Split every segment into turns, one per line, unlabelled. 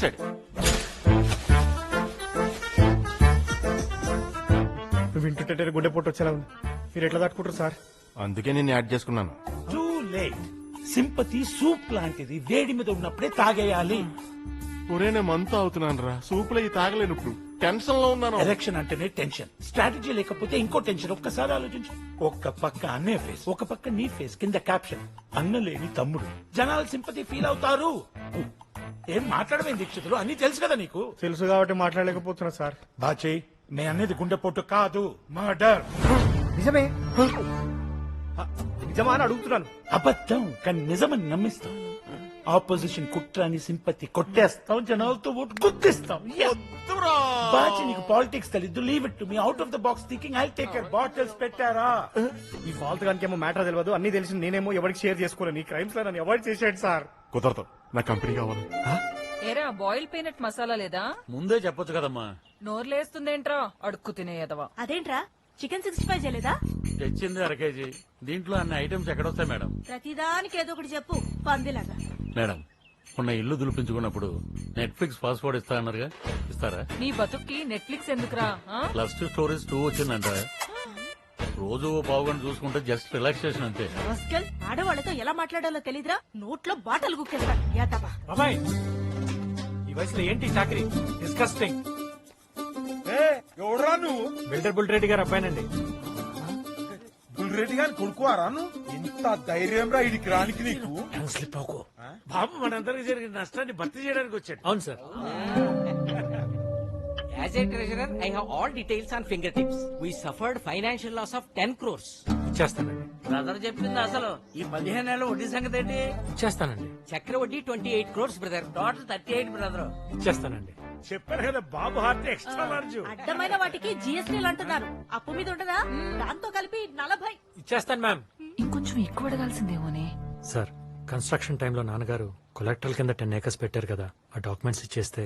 Side.
వింటుంటే గుండె పొట్టు వచ్చేలా ఉంది. మీరు ఎట్లా తట్టుకుంటారు సార్?
అందుకే నేను యాడ్ చేసుకున్నాను.
Too late. సింపతి సూప్ లాంటిది, వేడి మీద ఉన్నప్పుడే తాగేయాలి.
ఒరే నేను మంతా అవుతున్నాను రా, సూపులో ఈ తాగలేను ఇప్పుడు, టెన్షన్ లో ఉన్నాను.
ఎలక్షన్ అంటేనే టెన్షన్, స్ట్రాటజీ లేకపోతే ఇంకో టెన్షన్. ఒక్కసారి ఆలోచించు. ఒక్క పక్క అన్నే ఫేస్, ఒక పక్క నీ ఫేస్, కింద క్యాప్షన్ అన్న లేని తమ్ముడు. జనాలు సింపతి ఫీల్ అవుతారు. ఏం మాట్లాడమేం దీక్షితులు, అన్ని తెలుసు కదా నీకు.
తెలుసు కాబట్టి మాట్లాడలేకపోతున్నా సార్.
బాచే నే అనేది గుండెపోటు కాదు, మర్డర్.
నిజమే నిజమా అని అడుగుతున్నాను.
అబద్ధం కానీ నిజమని నమ్మిస్తాం. ఆపోజిషన్ కుట్రాని సింపతి కొట్టేస్తాం, జనాలతో ఓటు గుర్తిస్తాం. బాచి నీకు పాలిటిక్స్ తెలీదు. Leave it to me. Out of the box thinking. I take care. Bottles పెట్టారా?
ఈ ఫాల్త్ గానికేమో మ్యాటర్ తెలియదు, అన్ని తెలిసి నేనేమో ఎవరికి షేర్ చేసుకోలేను. ఈ క్రైమ్స్ లో నన్ను అవాయిడ్ చేసాడు సార్.
కుదరదు, నా కంపెనీ కావాలి.
ఏరా బాయిల్ పీనట్ మసాలా లేదా?
ముందే చెప్పొచ్చు కదమ్మా.
నోర్లేస్తుందేంట్రా అడుక్కు తినేయదవా.
అదేంట్రా చికెన్ 65 చేయలేదా?
తెచ్చింది 1 కేజీ. దీంట్లో అన్ని ఐటమ్స్ ఎక్కడొస్తాయి మేడం?
ప్రతిదానికి ఏదో ఒకటి చెప్పు పందిలాగా.
మేడం, మొన్న ఇల్లు దులిపించుకున్నప్పుడు నెట్ఫ్లిక్స్ పాస్వర్డ్ ఇస్తా అన్నారుగా, ఇస్తారా?
నీ బతుక్కి నెట్ఫ్లిక్స్ ఎందుకురా? ఆ?
ప్లస్ 2 స్టోరీస్ 2 వచ్చిందంట. రోజు ఓ పావుగంట చూసుకుంటే జస్ట్ రిలాక్సేషన్ అంతే.
రాస్కల్, ఆడవాళ్ళతో ఎలా మాట్లాడాలో తెలీదురా? నోట్లో బాటలు గుక్కేస్తా. యాతబా.
బాబాయ్ ఈ వయసులో ఏంటి చాకరీ? డిస్కస్టింగ్.
ఎవడరా నువ్వు?
బిల్డర్ బుల్రెడ్డి గారు అబ్బాయినండి.
బుల్రెడ్డి గారిని కొడుకువారా నువ్వు? ఎంత ధైర్యం రా ఇడికి రానికి నీకు?
స్లిప్ అవుకో. బాబు మనందరికి జరిగిన నష్టాన్ని భర్తీ చేయడానికి వచ్చాడు.
అవును sir.
As a treasurer, I have all details on fingertips. We suffered financial loss of 10 crores.
ఇచ్చేస్తానండి.
Brother చెప్పింది అసలు. ఈ 15 నెలల వడ్డీ సంగతి ఏంటి?
ఇచ్చేస్తానండి.
చక్ర వడ్డీ 28 crores బ్రదర్. Total 38 brother.
ఇచ్చేస్తానండి.
చెప్పారు కదా బాబు హార్ట్ ఎక్స్ట్రా లార్జ్.
అడ్డమైన వాటికి జిఎస్టీలు అంటున్నారు. అప్పు మీద ఉంటదా? దాంతో కలిపి 40.
ఇచ్చేస్తాను మ్యామ్.
ఇంకొంచెం ఎక్కువ అడగాల్సిందేమోనే.
సార్, కన్స్ట్రక్షన్ టైంలో నాన్నగారు కొలెక్టర్ల కింద 10 acres పెట్టారు కదా, ఆ డాక్యుమెంట్స్ ఇచ్చేస్తే.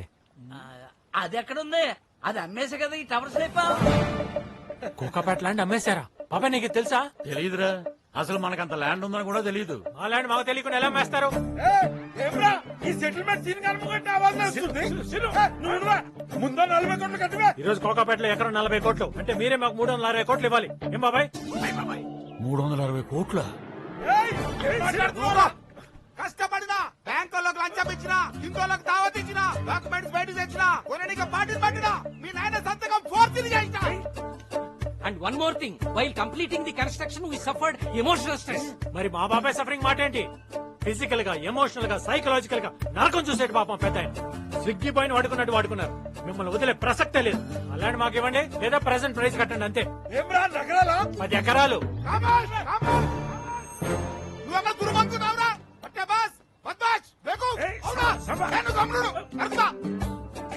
అది ఎక్కడుంది? అది అమ్మేసే కదా ఈ టవర్స్ లేపా.
కోకాపేట ల్యాండ్ అమ్మేశారా? బాబాయ్ నీకు తెలుసా?
తెలీదురా, అసలు మనకంత ల్యాండ్ ఉందని కూడా తెలీదు.
మా ల్యాండ్ మాకు తెలియకుండా ఎలా అమ్మేస్తారు?
ఏమ్రా ఈ సెటిల్మెంట్ సీన్ కనుకుంటే ఆవాజ్ వస్తుంది. నువ్వు ముందు 40 కోట్లు కట్టివే.
ఈ రోజు కోకాపేటలో ఎకరం 40 కోట్లు అంటే మీరే మాకు 360 కోట్లు ఇవ్వాలి. ఏం బాబాయ్?
360 కోట్ల.
కష్టపడినా బ్యాంకులకు లంచం ఇచ్చినా, ఇంకోళ్ళకి దావత్ ఇచ్చినా, డాక్యుమెంట్స్ బయట తెచ్చినా, కొనడానికి పార్టీలు పట్టినా, మీ నాయన సంతకం ఫోర్జరీ చేసినా.
And one more thing, while completing the construction, we suffered emotional stress.
మరి మా బాబాయ్ సఫరింగ్ మాట ఏంటి? ఫిజికల్ గా, ఎమోషనల్ గా, సైకలాజికల్ గా నరకం చూసేటి పాపం పెద్ద ఆయన. స్విగ్గీ పాయింట్ వాడుకున్నట్టు వాడుకున్నారు. మిమ్మల్ని వదిలే ప్రసక్తే లేదు. ఆ ల్యాండ్ మాకు ఇవ్వండి, లేదా ప్రెసెంట్ ప్రైస్ కట్టండి అంతే.
ఏమ్రా నగరాలా?
10 ఎకరాలు.
నువ్వెక్కడ దుర్మంకున్నావురా? పట్టే బాస్ బద్మాష్ బేకూఫ్. అవునా? నేను గమ్మునుడు నడుస్తా.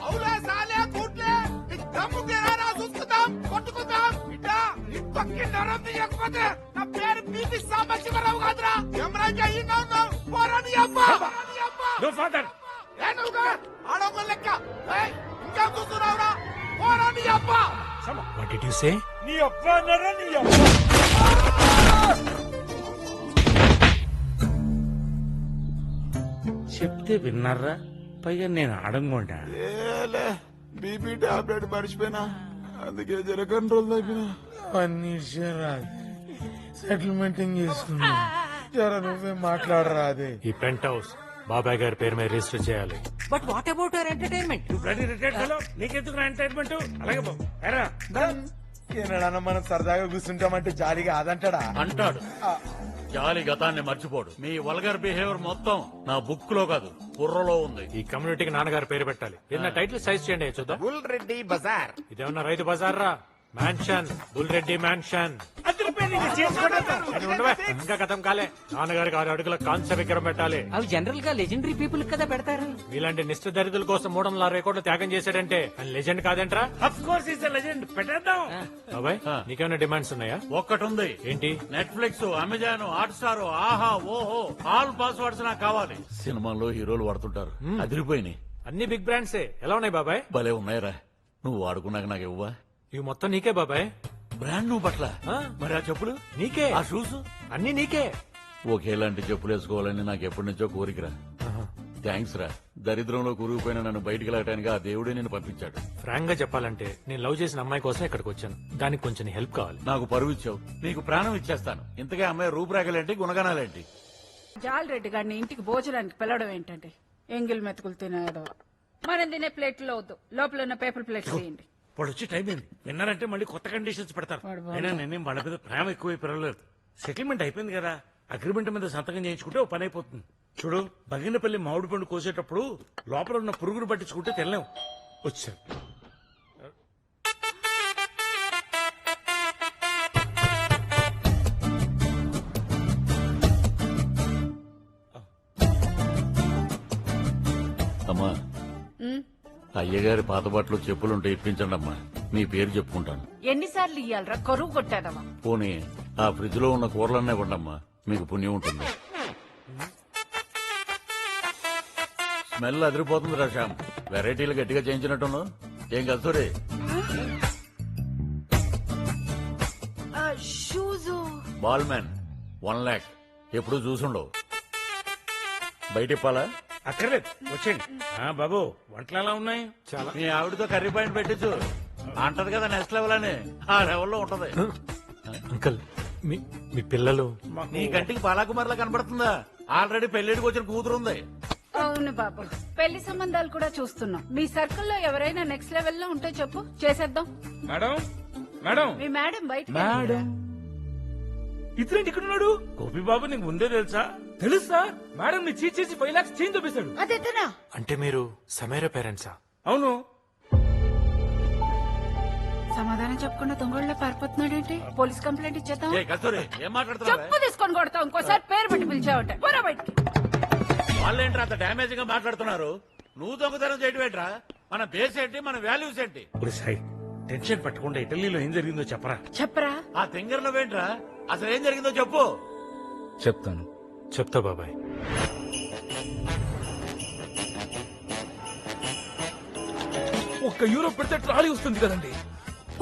అవులే సాలే కూట్లే నీ దమ్ము తీరారా చూసుకుందాం, కొట్టుకుందాం. బిడ్డా నీ పక్కి నరం తీయకపోతే నా పేరు పీపీ సాంబశివరావు కాదురా. ఎమరాజా అయ్యిందా ఉన్నావు? పోరాని అబ్బా.
No father.
ఏనుగా ఆడొక లెక్క. ఏయ్, ఇంకా చూస్తున్నావురా? పోరాని అబ్బా.
What did you say?
నీ అబ్బా అన్నారా? నీ అబ్బా.
చెప్తే విన్నారా? పైగా నేను అడగకుండా
బీపీ టాబ్లెట్ మర్చిపోయినా, అందుకే జర కంట్రోల్ తగ్గిన.
సెటిల్మెంట్ చేసుకున్నా. జర నువ్వే మాట్లాడరా. అదే
ఈ పెంట్ హౌస్ బాబాయ్ గారి పేరు మీద రిజిస్టర్ చేయాలి.
But what about our entertainment?
Bloody retired fellow, నీకెందుకు ఎంటర్టైన్మెంట్? అలాగే బాబు ఎరా
ఏనాడన్నా మనం సరదాగా కూర్చుంటామంటే జాలిగా అదంటాడా?
అంటాడు. జాలి గతాన్ని మర్చిపోడు. మీ వల్గర్ బిహేవియర్ మొత్తం నా బుక్ లో కాదు, బుర్రలో ఉంది.
ఈ కమ్యూనిటీకి నాన్నగారి పేరు పెట్టాలి. ఏదైనా టైటిల్ సైజ్ చేయండి చూద్దాం.
బుల్ రెడ్డి బజార్.
ఇదేమన్నా రైతు బజార్ రా? Mansion, Bulreddy mansion. అది ఉండవే, ఇంకా గతం కాలే. నాన్నగారికి 6 అడుగుల కాంస్య విగ్రహం పెట్టాలి.
అవి జనరల్ గా లెజెండరీ పీపుల్ కదా పెడతారు.
ఇలాంటి నిష్ఠ దరిద్రుల కోసం 360 కోట్లు త్యాగం చేశాడంటే ఆయన లెజెండ్ కాదేంట్రా?
Of course is legend. పెట్టేద్దాం.
బాబాయ్ నీకేమైనా డిమాండ్స్ ఉన్నాయా?
ఒక్కటుంది.
ఏంటి?
నెట్ఫ్లిక్స్, అమెజాన్, హాట్స్టార్, ఆహా, ఓహో, ఆల్ పాస్వర్డ్స్ నాకు కావాలి. సినిమాల్లో హీరోలు వాడుతుంటారు, అదిరిపోయినాయి.
అన్ని బిగ్ బ్రాండ్సే. ఎలా ఉన్నాయి బాబాయ్?
భలే ఉన్నాయిరా. నువ్వు వాడుకున్నాక నాకు ఇవ్వా?
ఇవి మొత్తం నీకే బాబాయ్.
బ్రాండ్ నువ్వు పట్ల.
ఆ?
మరి ఆ చెప్పులు
నీకే.
ఆ షూస్
అన్ని నీకే.
ఒకేలాంటి చెప్పులు వేసుకోవాలని నాకు ఎప్పటి నుంచో కోరికరా. థ్యాంక్స్ రా. దరిద్రంలో కూరుకుపోయిన నన్ను బయటికి వెళ్ళటానికి ఆ దేవుడే నేను పంపించాడు.
ఫ్రాంక్ గా చెప్పాలంటే నేను లవ్ చేసిన అమ్మాయి కోసం ఇక్కడికి వచ్చాను. దానికి కొంచెం హెల్ప్ కావాలి.
నాకు పరువు ఇచ్చావు, నీకు ప్రాణం ఇచ్చేస్తాను. ఇంతకే అమ్మాయి రూపురేఖలేంటి, గుణగణాలేంటి?
జాలరెడ్డి గారిని ఇంటికి భోజనానికి పిలవడం ఏంటంటే ఎంగిల్ మెతుకులు తినేయడం. మనం తినే ప్లేట్లో వద్దు, లోపల ఉన్న పేపర్ ప్లేట్స్ తీయండి.
ఇప్పుడు వచ్చి టైం అయింది. విన్నారంటే మళ్ళీ కొత్త కండిషన్స్ పెడతారు. అయినా నేనేం వాళ్ళ మీద ప్రేమ ఎక్కువ పెరగలేదు. సెటిల్మెంట్ అయిపోయింది కదా, అగ్రిమెంట్ మీద సంతకం చేయించుకుంటే ఓ పని అయిపోతుంది. చూడు, బగినపల్లి మామిడి పండు కోసేటప్పుడు లోపల ఉన్న పురుగును పట్టించుకుంటే తెల్లాం. వచ్చారు.
అమ్మా, అయ్యగారి పాత బట్టలు చెప్పులుంటే ఇప్పించండి అమ్మా. మీ పేరు చెప్పుకుంటాను.
ఎన్నిసార్లు ఇయ్యాలరా, కరువు కొట్టాదమ్మా.
పోనీ ఆ ఫ్రిడ్జ్ లో ఉన్న కూరలన్నీ ఇవ్వండమ్మా, మీకు పుణ్యం ఉంటుంది. స్మెల్ అదిరిపోతుంది రా శ్యామ్. వెరైటీలు గట్టిగా చేయించినట్టున్నావు. ఏం కస్తూరి?
షూజ్
బాల్ మ్యాన్ 1 lakh ఎప్పుడు చూసుండవు. బయట ఇప్పాలా?
అక్కర్లేదు, వచ్చేయండి. బాబు, వంటలు ఎలా ఉన్నాయి?
మీ ఆవిడతో కర్రీ పాయింట్ పెట్టించు. అంటది కదా నెక్స్ట్ లెవెల్ అని. ఆ లెవెల్లో ఉంటది.
అంకుల్, మీ పిల్లలు
నీ కంటికి బాలాకుమార్లా కనబడుతుందా? ఆల్రెడీ పెళ్లిడికి వచ్చిన కూతురు ఉంది.
అవును బాబు, పెళ్లి సంబంధాలు కూడా చూస్తున్నాం. మీ సర్కిల్లో ఎవరైనా నెక్స్ట్ లెవెల్లో ఉంటే చెప్పు, చేసేద్దాం.
మేడం మేడం
మీ మేడం బయట
ఇతరేంటి ఇక్కడ ఉన్నాడు? గోపి బాబు నీకు ముందే తెలుసా?
తెలుసా? మేడం ని చీట్ చేసి 5 lakhs చేంజ్ చూపిస్తాడు.
అదేనా?
అంటే మీరు సమీర పేరెంట్సా?
అవును.
సమాధానం చెప్పకుండా దొంగళ్ళ పారిపోతున్నాడేంటి? పోలీస్ కంప్లైంట్ ఇచ్చేద్దాం.
ఏ కస్తూరి, ఏం మాట్లాడుతున్నావు?
చెప్పు తీసుకొని కొడతాం. ఇంకోసారి పేరు పెట్టి పిలిచావంటే పోరా బయటికి.
వాళ్ళేంట్రా అంత డ్యామేజ్ గా మాట్లాడుతున్నారు? నువ్వు దొంగతనం చేయడం ఏంట్రా? మన బేస్ ఏంటి, మన వాల్యూస్ ఏంటి?
ఇప్పుడు సాయి, టెన్షన్ పట్టకుండా ఇటలీలో ఏం జరిగిందో చెప్పరా?
చెప్పరా.
ఆ తింగర్ నువ్వేంట్రా? అసలు ఏం జరిగిందో చెప్పు.
చెప్తాను.
చెప్తా బాబాయ్.
€1 పెడితే ట్రాలీ వస్తుంది కదండి.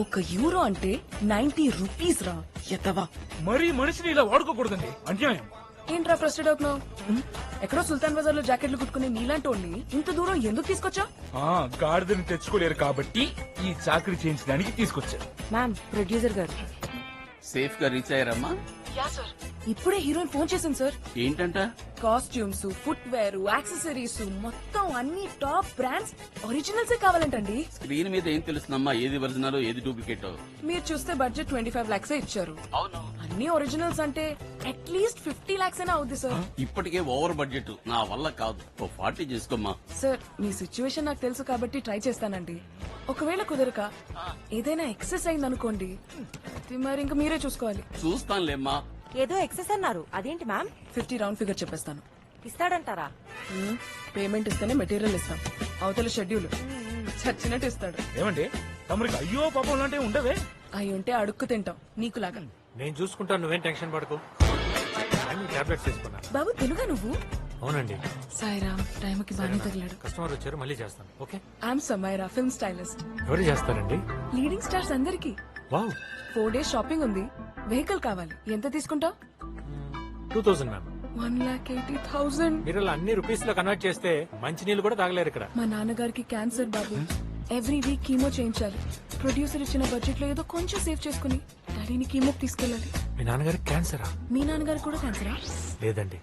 €1 అంటే 90 రూపీస్ రా ఎతవా.
మరీ మనిషిని ఇలా వాడుకోకూడదండి, అన్యాయం.
ఏంట్రా ఫ్రస్టెడ్ అవుతున్నావు? ఎక్కడో సుల్తాన్ బజార్ లో జాకెట్లు కుట్టుకునే నీలాంటి వాడిని ఇంత దూరం ఎందుకు తీసుకొచ్చా?
గాడిదని తెచ్చుకోలేరు కాబట్టి ఈ చాకరీ చేయించడానికి తీసుకొచ్చారు.
మ్యామ్, ప్రొడ్యూసర్ గారు.
సేఫ్ గా రీచ్ అయ్యారమ్మా?
ఇప్పుడే హీరోయిన్ ఫోన్ చేసింది సార్.
ఏంటంట?
కాస్ట్యూమ్స్, ఫుట్ వేర్, యాక్సెసరీస్ మొత్తం అన్ని టాప్ బ్రాండ్స్ ఒరిజినల్సే కావాలంటండి.
స్క్రీన్ మీద ఏం తెలుస్తుందమ్మా, ఏది ఒరిజినల్ ఏది డూప్లికేట్?
మీరు చూస్తే బడ్జెట్ 25 lakhs ఇచ్చారు.
అవును,
అన్ని ఒరిజినల్స్ అంటే అట్లీస్ట్ 50 lakhs అయినా అవుద్ది సార్.
ఇప్పటికే ఓవర్ బడ్జెట్, నా వల్ల కాదు. 40 చేసుకోమ్మా.
సార్, మీ సిచ్యువేషన్ నాకు తెలుసు కాబట్టి ట్రై చేస్తానండి. ఒకవేళ కుదరక ఏదైనా ఎక్సెస్ అయిందనుకోండి, అది మరి ఇంకా మీరే చూసుకోవాలి.
చూస్తానులేమ్మా.
ఏదో ఎక్సెస్ అన్నారు, అదేంటి మ్యామ్?
50 రౌండ్ ఫిగర్ చెప్పేస్తాను.
ఇస్తాడంటారా?
పేమెంట్ ఇస్తేనే మెటీరియల్ ఇస్తాం. అవతల షెడ్యూల్ చచ్చినట్టు ఇస్తాడు.
ఏమండి తమరికి అయ్యో పాపం లాంటివి ఉండవే?
అయి ఉంటే అడుక్కు తింటాం నీకులాగా.
నేను చూసుకుంటాను, నువ్వేం టెన్షన్ పడకు. టాబ్లెట్స్ తీసుకున్నా.
బాబు తెలుగా నువ్వు?
అవునండి.
సాయిరామ్, టైంకి బాగానే తగిలాడు.
కస్టమర్ వచ్చారు, మళ్ళీ చేస్తాను. Okay.
I'm Samaira, film stylist.
ఎవరు చేస్తారండి?
లీడింగ్ స్టార్స్ అందరికి.
వావ్.
4 days షాపింగ్ ఉంది. వెహికల్ కావాలి. ఎంత తీసుకుంటావు?
2000 మ్యామ్.
1,80,000.
మీరు ఇలా అన్ని రూపీస్ లో కన్వర్ట్ చేస్తే మంచి నీళ్ళు కూడా తాగలేరు ఇక్కడ.
మా నాన్నగారికి క్యాన్సర్ బాబు. ఎవ్రీ వీక్ కీమో చేయించాలి. ప్రొడ్యూసర్ ఇచ్చిన బడ్జెట్ లో ఏదో కొంచెం సేవ్ చేసుకుని డాడీని కీమోకి తీసుకెళ్ళాలి.
మీ నాన్నగారికి క్యాన్సరా?
మీ నాన్నగారికి కూడా క్యాన్సరా?
లేదండి,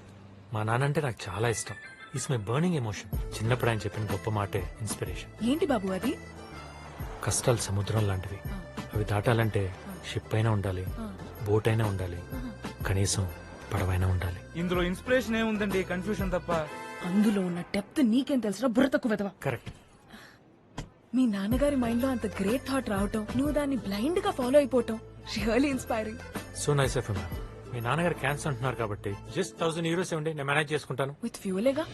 మా నాన్న అంటే నాకు చాలా ఇష్టం. It's my burning emotion. చిన్నప్పుడు ఆయన చెప్పిన గొప్ప మాటే ఇన్స్పిరేషన్.
ఏంటి బాబు అది?
కష్టాలు సముద్రం లాంటివి. అవి దాటాలంటే షిప్ అయినా ఉండాలి, బోట్ అయినా ఉండాలి, కనీసం పడవైనా ఉండాలి.
ఇందులో ఇన్స్పిరేషన్ ఏముందండి, కన్ఫ్యూషన్ తప్ప.
అందులో ఉన్న డెప్త్ నీకేం తెలుసురా బుర్ర తక్కువ వెధవా.
కరెక్ట్.
మీ నాన్నగారి మైండ్ లో అంత గ్రేట్ థాట్ రావటం, నువ్వు దాన్ని బ్లైండ్ గా ఫాలో అయిపోవటం really inspiring.
So nice of you ma'am. మీ నాన్నగారు క్యాన్సర్ అంటున్నారు కాబట్టి జస్ట్ €1000 ఇవ్వండి, నేను మేనేజ్ చేసుకుంటాను.
విత్ ఫ్యూలేగా.